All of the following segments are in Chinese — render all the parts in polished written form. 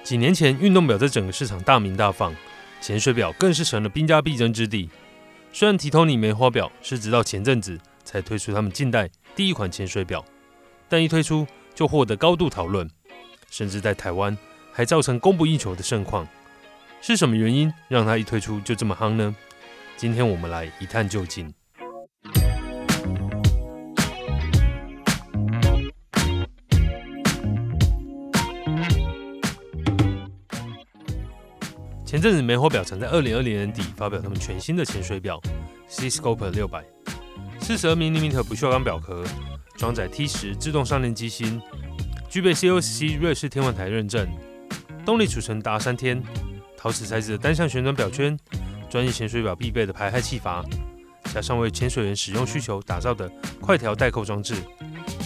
几年前，运动表在整个市场大名大放，潜水表更是成了兵家必争之地。虽然Titoni梅花表是直到前阵子才推出他们近代第一款潜水表，但一推出就获得高度讨论，甚至在台湾还造成供不应求的盛况。是什么原因让它一推出就这么夯呢？今天我们来一探究竟。前阵子梅花表厂在2020年底发表他们全新的潜水表 Seascope 600， 42mm 不锈钢表壳，装载 T10 自动上链机芯，具备 COSC 瑞士天文台认证，动力储存达3天，陶瓷材质的单向旋转表圈，专业潜水表必备的排氦气阀，加上为潜水员使用需求打造的快调带扣装置，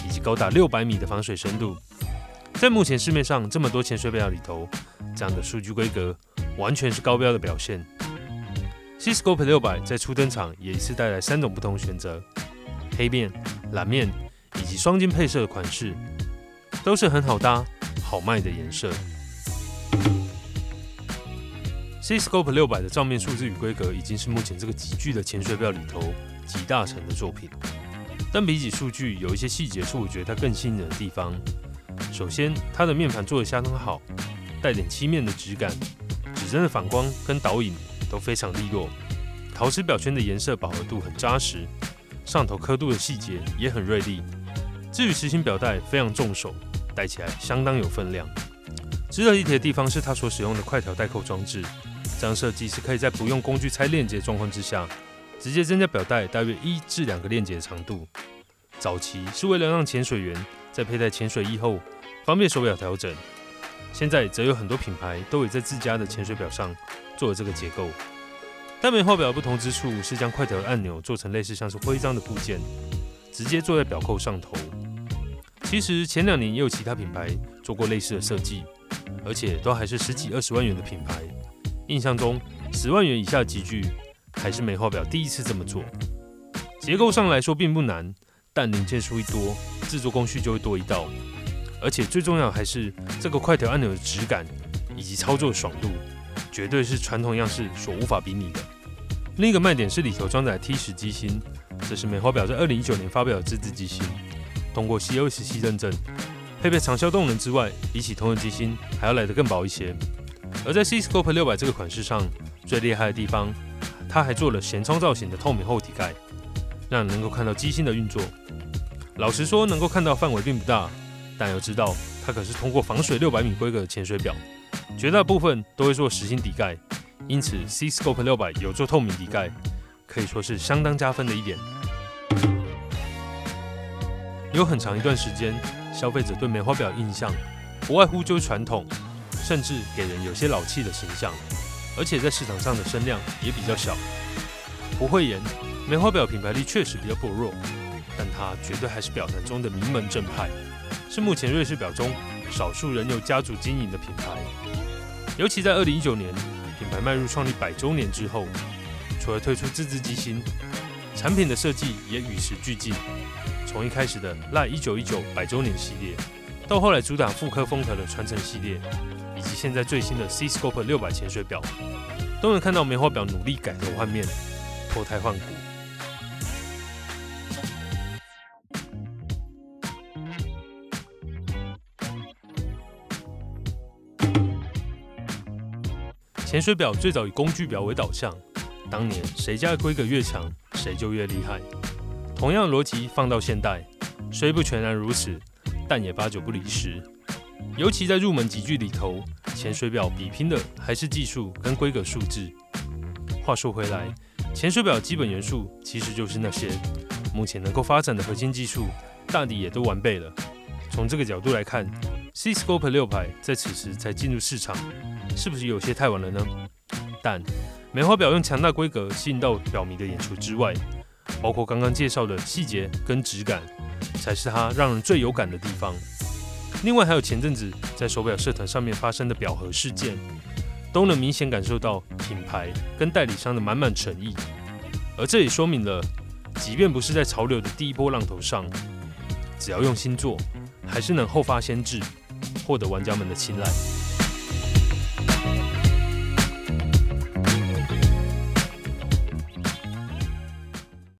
以及高达600米的防水深度。在目前市面上这么多潜水表里头，这样的数据规格完全是高标的表现。Seascope 600在初登场也一次带来3种不同选择：黑面、蓝面以及双金配色的款式，都是很好搭、好卖的颜色。Seascope 600的账面数字与规格已经是目前这个极具的潜水表里头集大成的作品，但比起数据，有一些细节是我觉得它更吸引人的地方。首先，它的面盘做得相当好，带点漆面的质感，指针的反光跟导引都非常利落，陶瓷表圈的颜色饱和度很扎实，上头刻度的细节也很锐利。至于实心表带非常重手，戴起来相当有分量。值得一提的地方是它所使用的快调带扣装置，这样设计是可以在不用工具拆链接的状况之下，直接增加表带大约1至2个链接的长度。早期是为了让潜水员在佩戴潜水衣后方便手表调整，现在则有很多品牌都有在自家的潜水表上做了这个结构。但梅花表的不同之处是将快调的按钮做成类似像是徽章的部件，直接坐在表扣上头。其实前2年也有其他品牌做过类似的设计，而且都还是10几20万元的品牌。印象中10万元以下的级距还是梅花表第一次这么做。结构上来说并不难，但零件数一多，制作工序就会多一道。而且最重要的还是这个快调按钮的质感以及操作的爽度，绝对是传统样式所无法比拟的。另一个卖点是里头装载 T10 机芯，这是梅花表在2019年发表的自制机芯，通过 COSC 认证，配备长效动能之外，比起同样机芯还要来得更薄一些。而在 Seascope 600这个款式上，最厉害的地方，它还做了舷窗造型的透明厚体盖，让人能够看到机芯的运作。老实说，能够看到范围并不大，但要知道，它可是通过防水600米规格的潜水表，绝大部分都会做实心底盖，因此 Seascope 600有做透明底盖，可以说是相当加分的一点。有很长一段时间，消费者对梅花表的印象不外乎就是传统，甚至给人有些老气的形象，而且在市场上的声量也比较小。不讳言，梅花表品牌力确实比较薄弱，但它绝对还是表坛中的名门正派，是目前瑞士表中少数仍有家族经营的品牌。尤其在2019年，品牌迈入创立100周年之后，除了推出自制机芯，产品的设计也与时俱进。从一开始的 LA1919 100周年系列，到后来主打复刻风格的传承系列，以及现在最新的 Seascope 600潜水表，都能看到梅花表努力改头换面，脱胎换骨。潜水表最早以工具表为导向，当年谁家的规格越强，谁就越厉害。同样的逻辑放到现代，虽不全然如此，但也8-9不离十。尤其在入门级距里头，潜水表比拼的还是技术跟规格数字。话说回来，潜水表的基本元素其实就是那些，目前能够发展的核心技术，大抵也都完备了。从这个角度来看，Seascope 600在此时才进入市场，是不是有些太晚了呢？但梅花表用强大规格吸引到表迷的眼球之外，包括刚刚介绍的细节跟质感，才是它让人最有感的地方。另外还有前阵子在手表社团上面发生的表盒事件，都能明显感受到品牌跟代理商的满满诚意。而这也说明了，即便不是在潮流的第一波浪头上，只要用心做，还是能后发先至，获得玩家们的青睐。